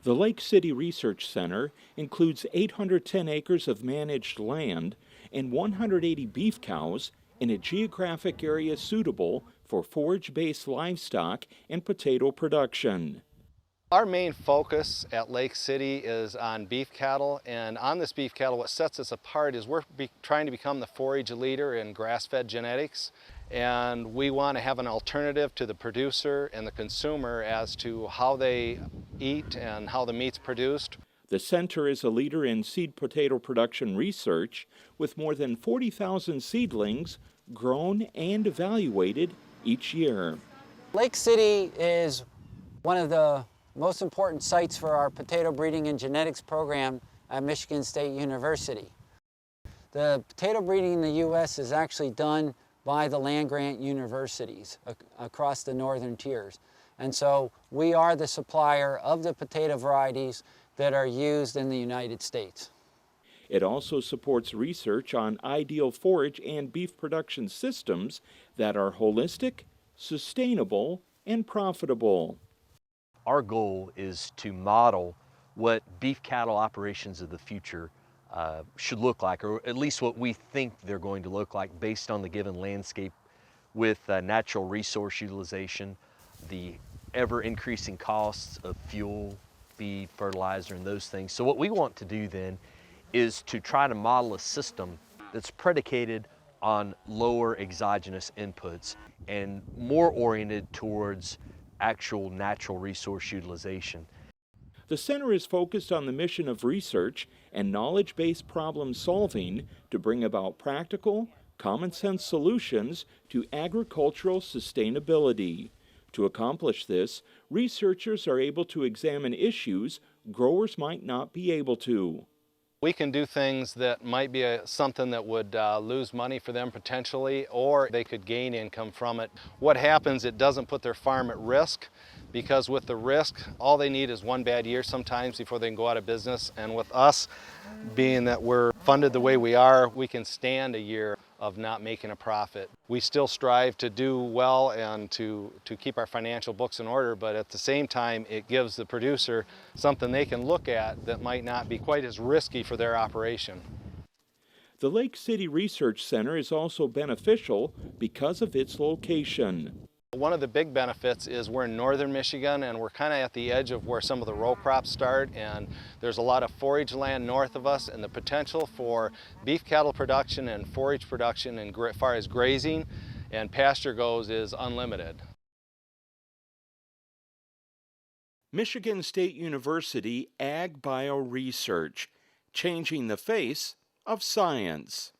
The Lake City Research Center includes 810 acres of managed land and 180 beef cows in a geographic area suitable for forage-based livestock and potato production. Our main focus at Lake City is on beef cattle, and on this beef cattle what sets us apart is we're trying to become the forage leader in grass-fed genetics, and we want to have an alternative to the producer and the consumer as to how they eat and how the meat's produced. The center is a leader in seed potato production research with more than 40,000 seedlings grown and evaluated each year. Lake City is one of the most important sites for our potato breeding and genetics program at Michigan State University. The potato breeding in the U.S. is actually done by the land-grant universities across the northern tiers. And so we are the supplier of the potato varieties that are used in the United States. It also supports research on ideal forage and beef production systems that are holistic, sustainable, and profitable. Our goal is to model what beef cattle operations of the future should look like, or at least what we think they're going to look like based on the given landscape with natural resource utilization, the ever-increasing costs of fuel, feed, fertilizer, and those things. So what we want to do then is to try to model a system that's predicated on lower exogenous inputs and more oriented towards actual natural resource utilization. The center is focused on the mission of research and knowledge-based problem solving to bring about practical, common-sense solutions to agricultural sustainability. To accomplish this, researchers are able to examine issues growers might not be able to. We can do things that might be something that would lose money for them potentially, or they could gain income from it. What happens, it doesn't put their farm at risk, because with the risk, all they need is one bad year sometimes before they can go out of business. And with us, being that we're funded the way we are, we can stand a year of not making a profit. We still strive to do well and to keep our financial books in order, but at the same time, it gives the producer something they can look at that might not be quite as risky for their operation. The Lake City Research Center is also beneficial because of its location. One of the big benefits is we're in northern Michigan, and we're kind of at the edge of where some of the row crops start, and there's a lot of forage land north of us, and the potential for beef cattle production and forage production as far as grazing and pasture goes is unlimited. Michigan State University AgBioResearch, changing the face of science.